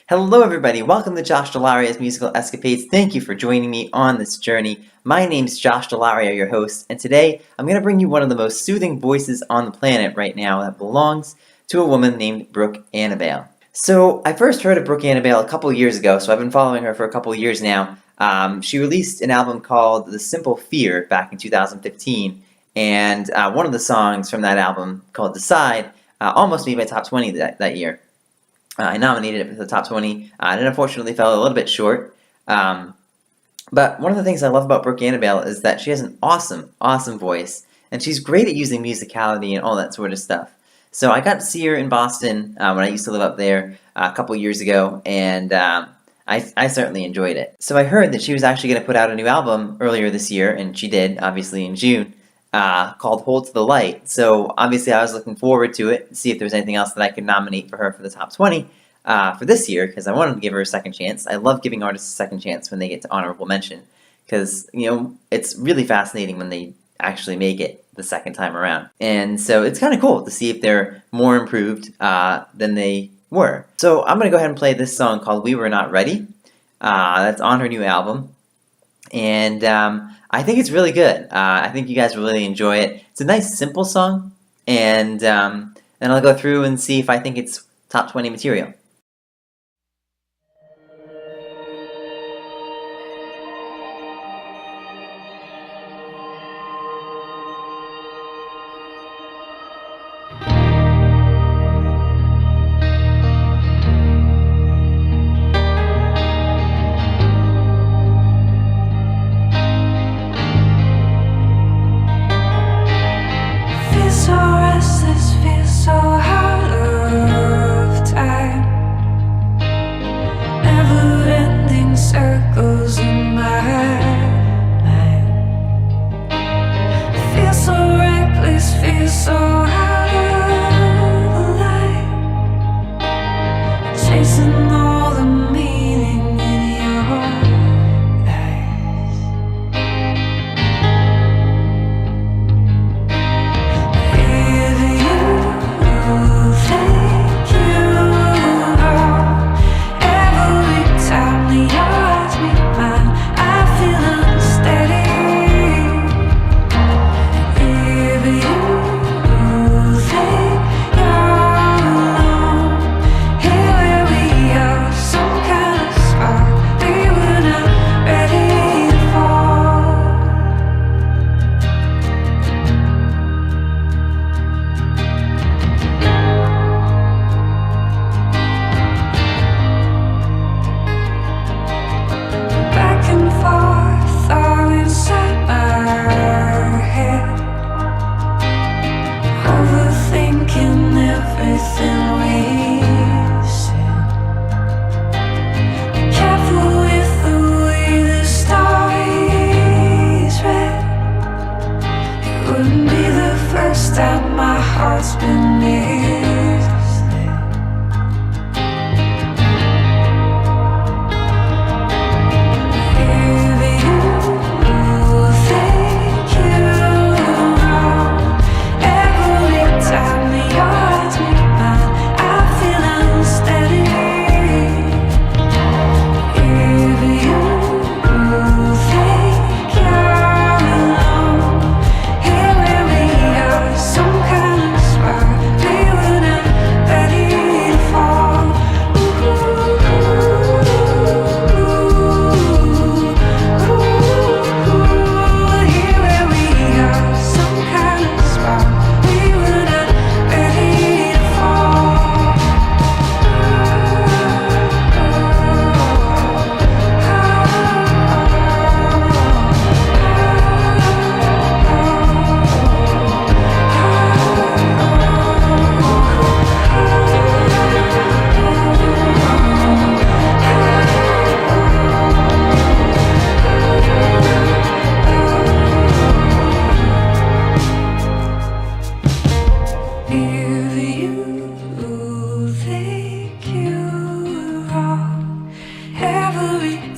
Hello everybody, welcome to Josh Dell'Aria's Musical Escapades. Thank you for joining me on this journey. My name's Josh Dell'Aria, your host, and today I'm going to bring you one of the most soothing voices on the planet right now that belongs to a woman named Brooke Annibale. So I first heard of Brooke Annibale a couple years ago, so I've been following her for a couple years now. She released an album called The Simple Fear back in 2015, and one of the songs from that album, called Decide, almost made my top 20 that year. I nominated it for the top 20, and it unfortunately fell a little bit short. But one of the things I love about Brooke Annibale is that she has an awesome voice, and she's great at using musicality and all that sort of stuff. So I got to see her in Boston when I used to live up there a couple years ago, and I certainly enjoyed it. So I heard that she was actually going to put out a new album earlier this year, and she did, obviously in June, called Hold to the Light. So obviously I was looking forward to it, to see if there was anything else that I could nominate for her for the top 20 for this year, because I wanted to give her a second chance. I love giving artists a second chance when they get to honorable mention, because, you know, it's really fascinating when they actually make it the second time around. And so it's kind of cool to see if they're more improved than they were. So I'm going to go ahead and play this song called We Were Not Ready. That's on her new album. And I think it's really good. I think you guys will really enjoy it. It's a nice, simple song, and I'll go through and see if I think it's top 20 material.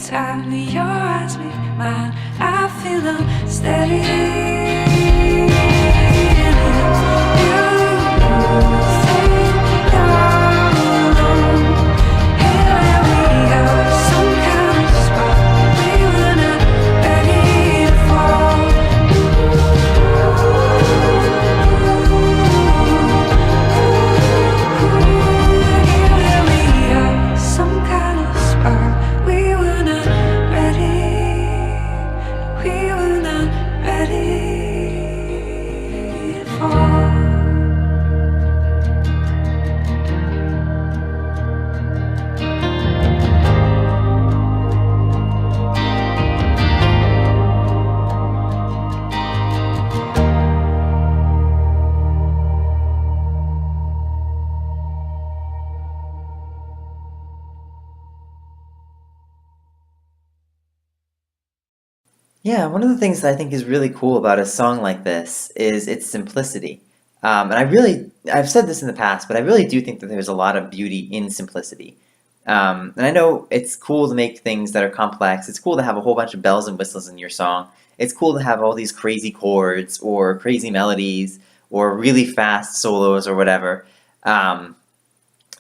time your eyes meet mine, I feel unsteady. You think you're alone, here Yeah, one of the things that I think is really cool about a song like this is its simplicity. And I've said this in the past, but I really do think that there's a lot of beauty in simplicity. And I know it's cool to make things that are complex. It's cool to have a whole bunch of bells and whistles in your song. It's cool to have all these crazy chords or crazy melodies or really fast solos or whatever. Um,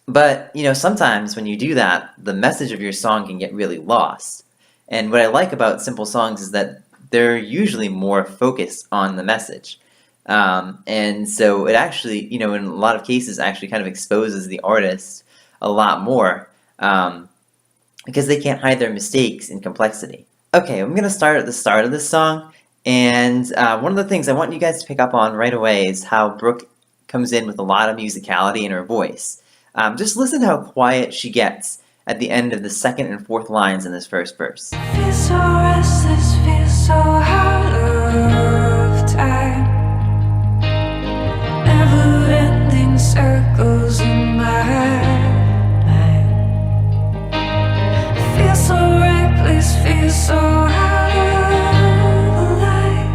but, sometimes when you do that, the message of your song can get really lost. And what I like about simple songs is that they're usually more focused on the message. And so it actually, in a lot of cases, actually kind of exposes the artist a lot more because they can't hide their mistakes in complexity. Okay, I'm going to start at the start of this song. And one of the things I want you guys to pick up on right away is how Brooke comes in with a lot of musicality in her voice. Just listen to how quiet she gets at the end of the second and fourth lines in this first verse. Feel so restless, feel so out of time. Never-ending circles in my mind. Feel so reckless, feel so out of line.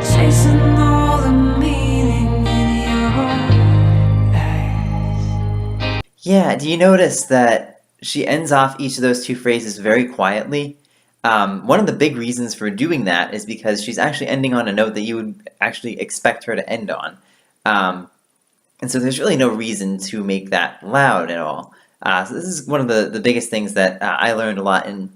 Chasing all the meaning in your eyes. Yeah, do you notice that she ends off each of those two phrases very quietly? One of the big reasons for doing that is because she's actually ending on a note that you would actually expect her to end on. Um, and so there's really no reason to make that loud at all. So this is one of the biggest things that I learned a lot in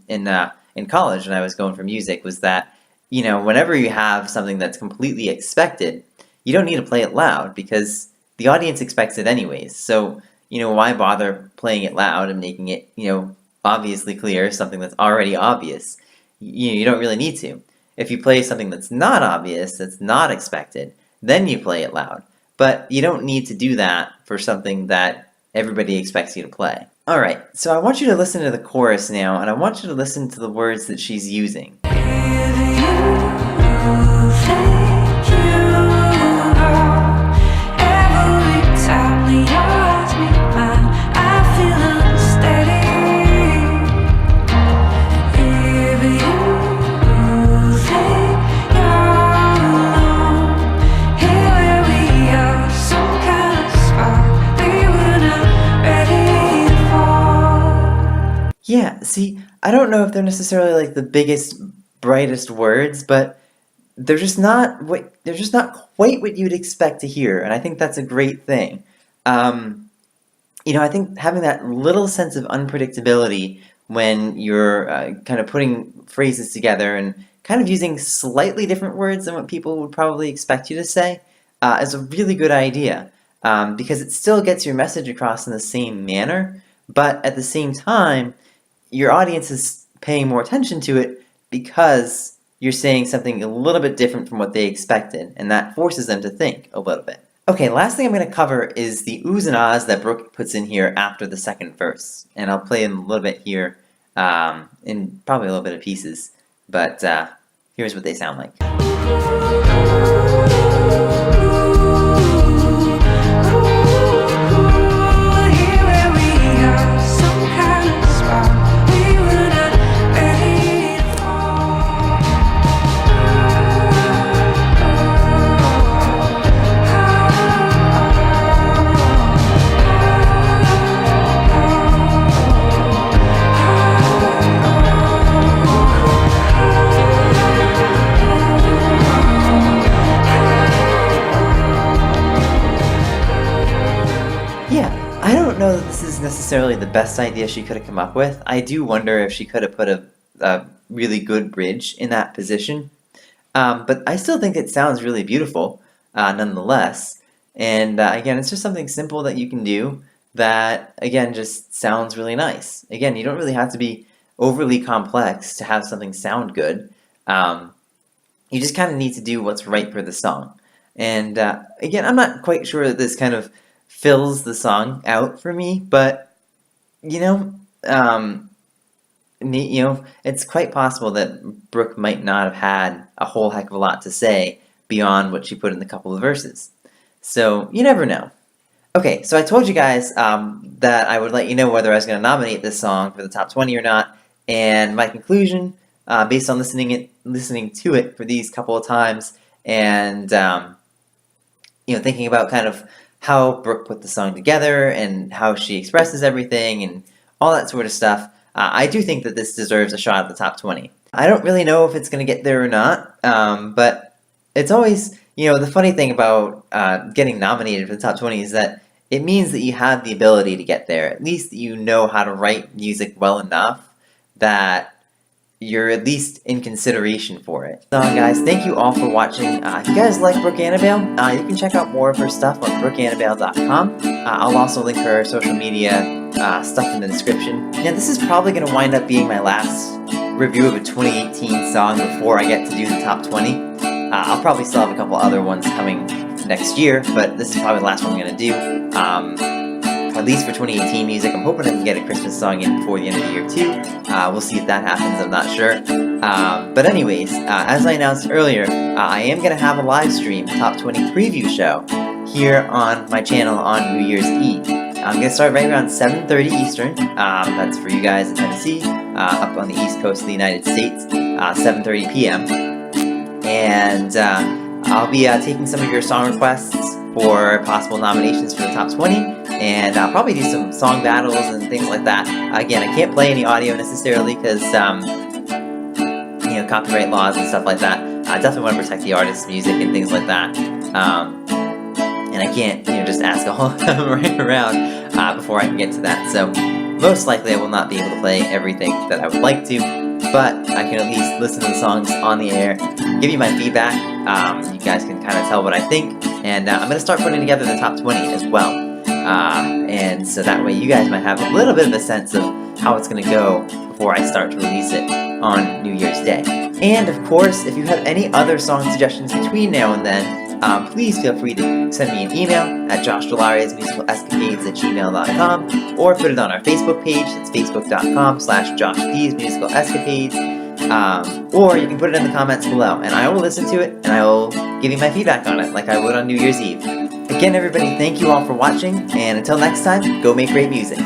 college when I was going for music was that, whenever you have something that's completely expected, you don't need to play it loud because the audience expects it anyways. So, why bother playing it loud and making it, obviously clear, something that's already obvious? You don't really need to. If you play something that's not obvious, that's not expected, then you play it loud. But you don't need to do that for something that everybody expects you to play. Alright, so I want you to listen to the chorus now, and I want you to listen to the words that she's using. Yeah, see, I don't know if they're necessarily like the biggest, brightest words, but they're just not quite what you'd expect to hear, and I think that's a great thing. Um, I think having that little sense of unpredictability when you're kind of putting phrases together and kind of using slightly different words than what people would probably expect you to say is a really good idea because it still gets your message across in the same manner, but at the same time, your audience is paying more attention to it because you're saying something a little bit different from what they expected, and that forces them to think a little bit. Okay, last thing I'm going to cover is the oohs and ahs that Brooke puts in here after the second verse, and I'll play them a little bit here in probably a little bit of pieces, but here's what they sound like. I don't know that this is necessarily the best idea she could have come up with. I do wonder if she could have put a really good bridge in that position. But I still think it sounds really beautiful, nonetheless. And again, it's just something simple that you can do that, again, just sounds really nice. Again, you don't really have to be overly complex to have something sound good. You just kind of need to do what's right for the song. And again, I'm not quite sure that this kind of fills the song out for me, but you know, um, it's quite possible that Brooke might not have had a whole heck of a lot to say beyond what she put in the couple of verses. So you never know. Okay, so I told you guys that I would let you know whether I was going to nominate this song for the top 20 or not, and my conclusion based on listening to it for these couple of times, and thinking about kind of how Brooke put the song together and how she expresses everything and all that sort of stuff. I do think that this deserves a shot at the top 20. I don't really know if it's going to get there or not, but it's always, the funny thing about getting nominated for the top 20 is that it means that you have the ability to get there. At least you know how to write music well enough that you're at least in consideration for it. So guys, thank you all for watching. If you guys like Brooke Annibale, you can check out more of her stuff on brookeannibale.com. I'll also link her social media stuff in the description. Yeah, this is probably going to wind up being my last review of a 2018 song before I get to do the top 20. I'll probably still have a couple other ones coming next year, but this is probably the last one I'm going to do. At least for 2018 music. I'm hoping I can get a Christmas song in before the end of the year too. We'll see if that happens, I'm not sure. But anyways, as I announced earlier, I am going to have a live stream Top 20 preview show here on my channel on New Year's Eve. I'm going to start right around 7:30 Eastern. That's for you guys in Tennessee, up on the East Coast of the United States, 7:30 p.m. And I'll be taking some of your song requests for possible nominations for the top 20, and I'll probably do some song battles and things like that. Again, I can't play any audio necessarily because, copyright laws and stuff like that. I definitely want to protect the artist's music and things like that. And I can't, just ask all of them right around before I can get to that. So most likely I will not be able to play everything that I would like to, but I can at least listen to the songs on the air, give you my feedback. You guys can kind of tell what I think, and I'm going to start putting together the top 20 as well. And so that way you guys might have a little bit of a sense of how it's going to go before I start to release it on New Year's Day. And of course, if you have any other song suggestions between now and then, please feel free to send me an email at joshdell'ariasmusicalescapades@gmail.com, or put it on our Facebook page. It's facebook.com/joshdmusicalescapades. Or you can put it in the comments below, and I will listen to it, and I will give you my feedback on it, like I would on New Year's Eve. Again, everybody, thank you all for watching, and until next time, go make great music.